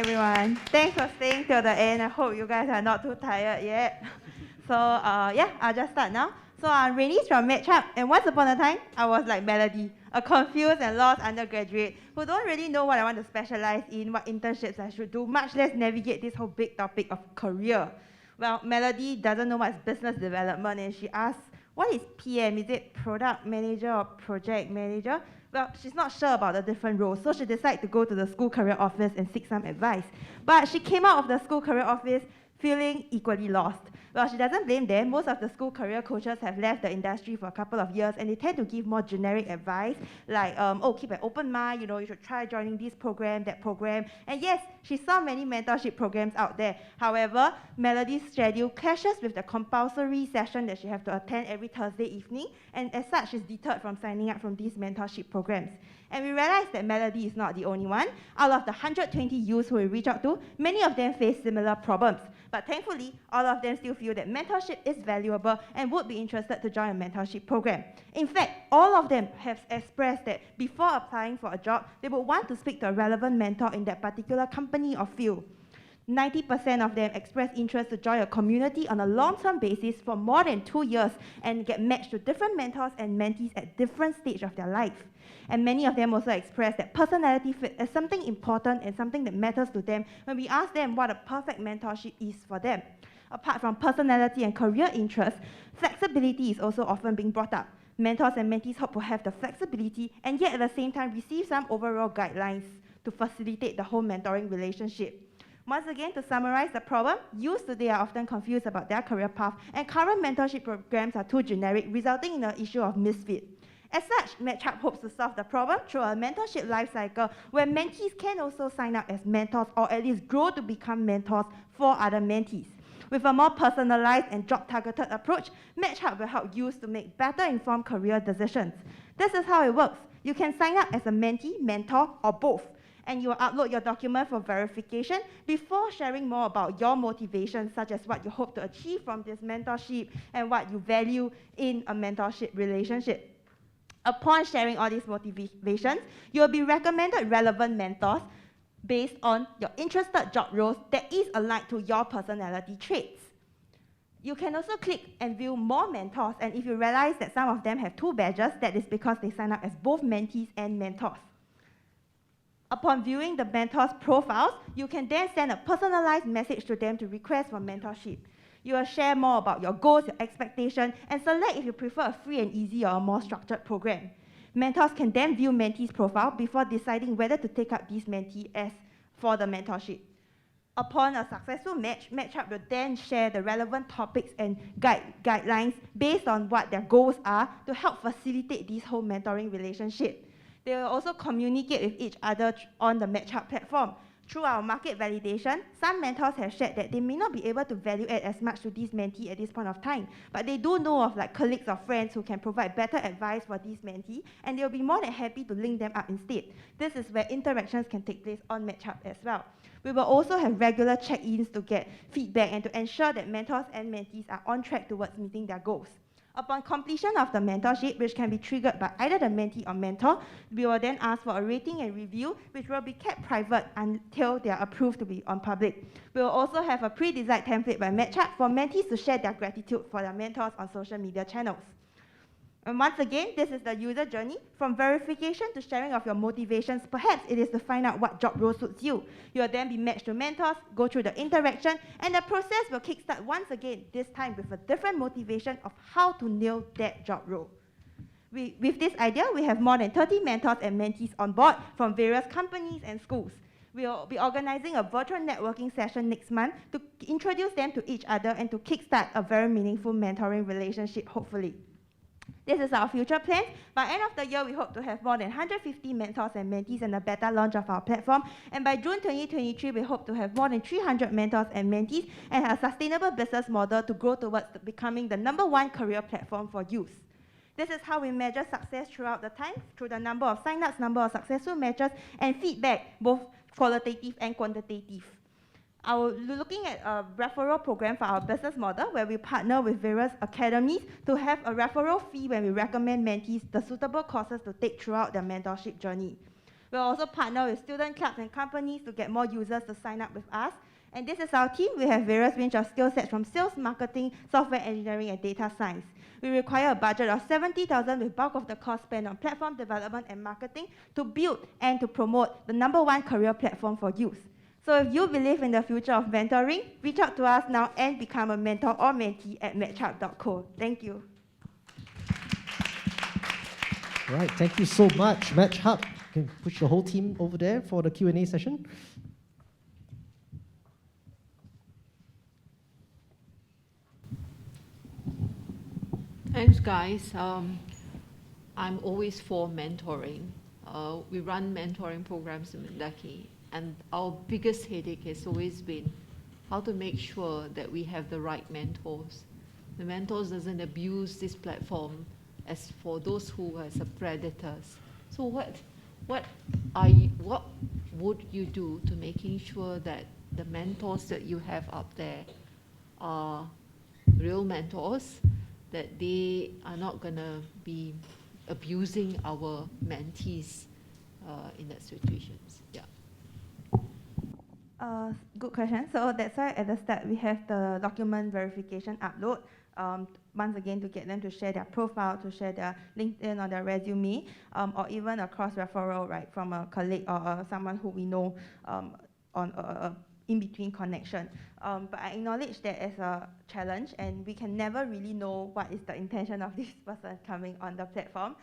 everyone. Thanks for staying till the end. I hope you guys are not too tired yet. So yeah, I'll just start now. So I'm Rainice from MatcHub, and once upon a time, I was like Melody, a confused and lost undergraduate who don't really know what I want to specialize in, what internships I should do, much less navigate this whole big topic of career. Well, Melody doesn't know what's business development, and she asks, what is PM? Is it product manager or project manager? Well, she's not sure about the different roles, so she decided to go to the school career office and seek some advice. But she came out of the school career office feeling equally lost. Well, she doesn't blame them. Most of the school career coaches have left the industry for a couple of years, and they tend to give more generic advice, like, oh, keep an open mind, you should try joining this program, that program. And yes, she saw many mentorship programs out there. However, Melody's schedule clashes with the compulsory session that she has to attend every Thursday evening, and as such, she's deterred from signing up from these mentorship programs. And we realized that Melody is not the only one. Out of the 120 youths who we reach out to, many of them face similar problems. But thankfully, all of them still feel that mentorship is valuable and would be interested to join a mentorship program. In fact, all of them have expressed that before applying for a job, they would want to speak to a relevant mentor in that particular company or field. 90% of them express interest to join a community on a long-term basis for more than 2 years and get matched to different mentors and mentees at different stages of their life. And many of them also express that personality fit is something important and something that matters to them when we ask them what a perfect mentorship is for them. Apart from personality and career interests, flexibility is also often being brought up. Mentors and mentees hope to have the flexibility and yet at the same time receive some overall guidelines to facilitate the whole mentoring relationship. Once again, to summarize the problem, youths today are often confused about their career path, and current mentorship programs are too generic, resulting in the issue of misfit. As such, MatchHub hopes to solve the problem through a mentorship life cycle where mentees can also sign up as mentors or at least grow to become mentors for other mentees. With a more personalized and job-targeted approach, MatchHub will help youths to make better informed career decisions. This is how it works. You can sign up as a mentee, mentor, or both, and you will upload your document for verification before sharing more about your motivations, such as what you hope to achieve from this mentorship and what you value in a mentorship relationship. Upon sharing all these motivations, you will be recommended relevant mentors based on your interested job roles that is aligned to your personality traits. You can also click and view more mentors, and if you realize that some of them have 2 badges, that is because they sign up as both mentees and mentors. Upon viewing the mentors' profiles, you can then send a personalized message to them to request for mentorship. You will share more about your goals, your expectations, and select if you prefer a free and easy or a more structured program. Mentors can then view mentees' profile before deciding whether to take up this mentee as for the mentorship. Upon a successful match, MatchHub will then share the relevant topics and guidelines based on what their goals are to help facilitate this whole mentoring relationship. They will also communicate with each other on the MatchHub platform. Through our market validation, some mentors have shared that they may not be able to value add as much to this mentee at this point of time, but they do know of colleagues or friends who can provide better advice for this mentee, and they'll be more than happy to link them up instead. This is where interactions can take place on MatchHub as well. We will also have regular check-ins to get feedback and to ensure that mentors and mentees are on track towards meeting their goals. Upon completion of the mentorship, which can be triggered by either the mentee or mentor, we will then ask for a rating and review, which will be kept private until they are approved to be on public. We will also have a pre-designed template by MatchHub for mentees to share their gratitude for their mentors on social media channels. And once again, this is the user journey, from verification to sharing of your motivations. Perhaps it is to find out what job role suits you. You will then be matched to mentors, go through the interaction, and the process will kickstart once again, this time with a different motivation of how to nail that job role. With this idea, we have more than 30 mentors and mentees on board from various companies and schools. We will be organizing a virtual networking session next month to introduce them to each other and to kickstart a very meaningful mentoring relationship, hopefully. This is our future plans. By end of the year, we hope to have more than 150 mentors and mentees and a beta launch of our platform. And by June 2023, we hope to have more than 300 mentors and mentees and a sustainable business model to grow towards becoming the #1 career platform for youth. This is how we measure success throughout the time, through the number of sign-ups, number of successful matches, and feedback, both qualitative and quantitative. We're looking at a referral program for our business model where we partner with various academies to have a referral fee when we recommend mentees the suitable courses to take throughout their mentorship journey. We'll also partner with student clubs and companies to get more users to sign up with us. And this is our team. We have various range of skill sets from sales, marketing, software engineering, and data science. We require a budget of 70,000 with bulk of the cost spent on platform development and marketing to build and to promote the #1 career platform for youth. So if you believe in the future of mentoring, reach out to us now and become a mentor or mentee at matchhub.co. Thank you. All right, thank you so much, MatchHub. You can push the whole team over there for the Q&A session. Thanks, guys. I'm always for mentoring. We run mentoring programs in Mendaki, and our biggest headache has always been how to make sure that we have the right mentors. The mentors doesn't abuse this platform as for those who are predators. So what would you do to making sure that the mentors that you have up there are real mentors, that they are not going to be abusing our mentees in that situations? Yeah. Good question. So that's why at the start we have the document verification upload. Once again, to get them to share their profile, to share their LinkedIn or their resume, or even a cross-referral, right, from a colleague or someone who we know on a in-between connection. But I acknowledge that as a challenge, and we can never really know what is the intention of this person coming on the platform.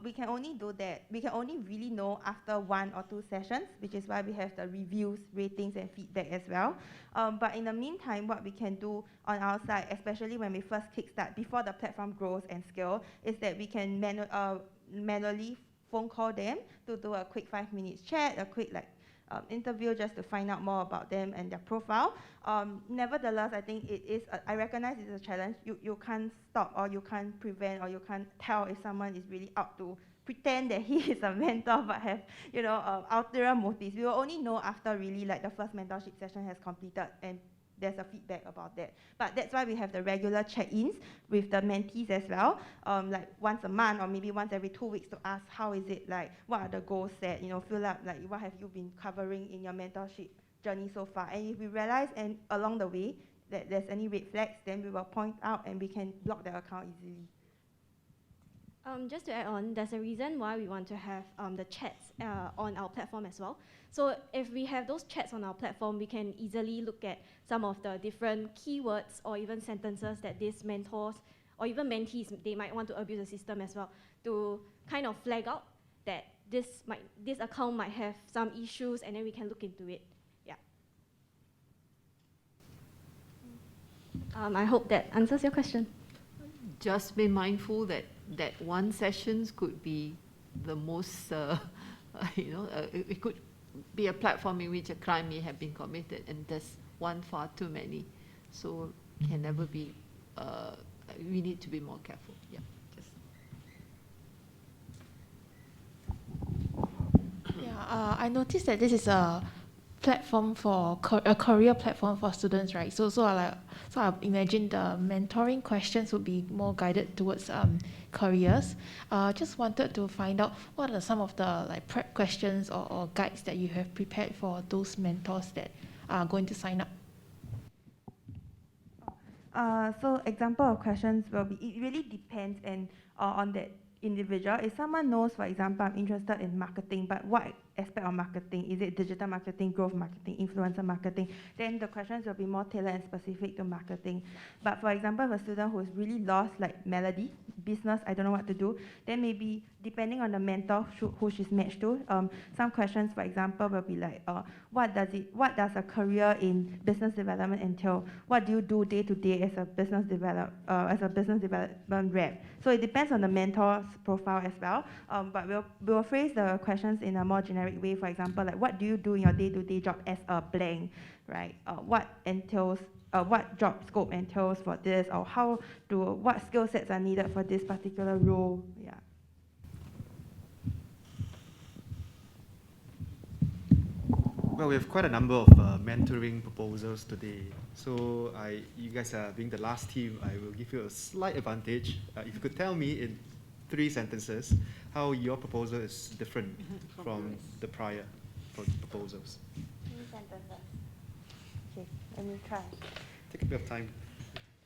We can only do that. We can only really know after 1 or 2 sessions, which is why we have the reviews, ratings, and feedback as well. But in the meantime, what we can do on our side, especially when we first kickstart, before the platform grows and scale, is that we can manually phone call them to do a quick 5 minutes chat, a quick interview just to find out more about them and their profile. Nevertheless, I think it is, I recognize it's a challenge. You can't stop, or you can't prevent, or you can't tell if someone is really out to pretend that he is a mentor but have, ulterior motives. We will only know after really the first mentorship session has completed and there's a feedback about that. But that's why we have the regular check-ins with the mentees as well, once a month or maybe once every 2 weeks to ask how is it like, what are the goals set, fill up what have you been covering in your mentorship journey so far. And if we realize and along the way that there's any red flags, then we will point out and we can block their account easily. Just to add on, there's a reason why we want to have the chats on our platform as well. So if we have those chats on our platform, we can easily look at some of the different keywords or even sentences that these mentors or even mentees, they might want to abuse the system as well, to kind of flag out that this account might have some issues, and then we can look into it. Yeah. I hope that answers your question. Just be mindful that one sessions could be the most, it could be a platform in which a crime may have been committed, and there's one far too many. So can never be, we need to be more careful. Yeah. I noticed that this is a platform for a career platform for students, right? So I imagine the mentoring questions would be more guided towards careers. Just wanted to find out what are some of the prep questions or guides that you have prepared for those mentors that are going to sign up. So example of questions will be, it really depends on that individual. If someone knows, for example, I'm interested in marketing, but what aspect of marketing? Is it digital marketing, growth marketing, influencer marketing? Then the questions will be more tailored and specific to marketing. But for example, if a student who is really lost, like Melody, business, I don't know what to do, then maybe depending on the mentor who she's matched to, some questions, for example, will be like, what does a career in business development entail? What do you do day to day as a business development rep? So it depends on the mentor's profile as well. But we'll phrase the questions in a more generic way. For example, like, what do you do in your day-to-day job as a blank, right? What job scope entails for this, or what skill sets are needed for this particular role? Yeah. Well, we have quite a number of mentoring proposals today. So you guys are being the last team, I will give you a slight advantage. If you could tell me in 3 sentences, how your proposal is different from the prior proposals. 3 sentences. Okay, let me try. Take a bit of time.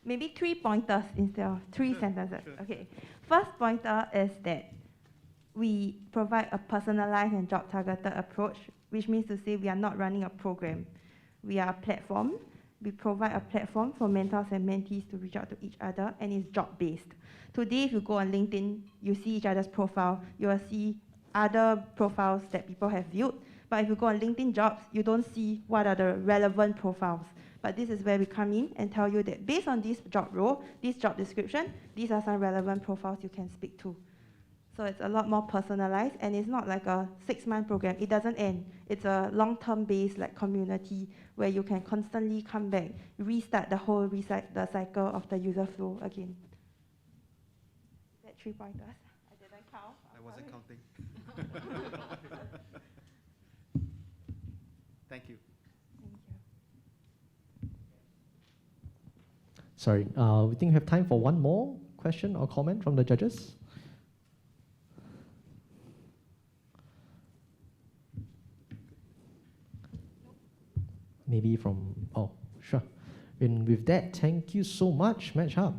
Maybe 3 pointers instead of 3 sentences. sure. Okay. First pointer is that we provide a personalized and job-targeted approach, which means to say we are not running a program. We are a platform. We provide a platform for mentors and mentees to reach out to each other, and it's job-based. Today, if you go on LinkedIn, you see each other's profile. You will see other profiles that people have viewed. But if you go on LinkedIn Jobs, you don't see what are the relevant profiles. But this is where we come in and tell you that based on this job role, this job description, these are some relevant profiles you can speak to. So it's a lot more personalized, and it's not like a 6-month program. It doesn't end. It's a long-term based like community where you can constantly come back, restart the whole the cycle of the user flow again. Is that 3 pointers? I didn't count. I wasn't counting. Thank you. Thank you. Sorry, we think we have time for one more question or comment from the judges. Maybe from, oh, sure. And with that, thank you so much, MatchHub.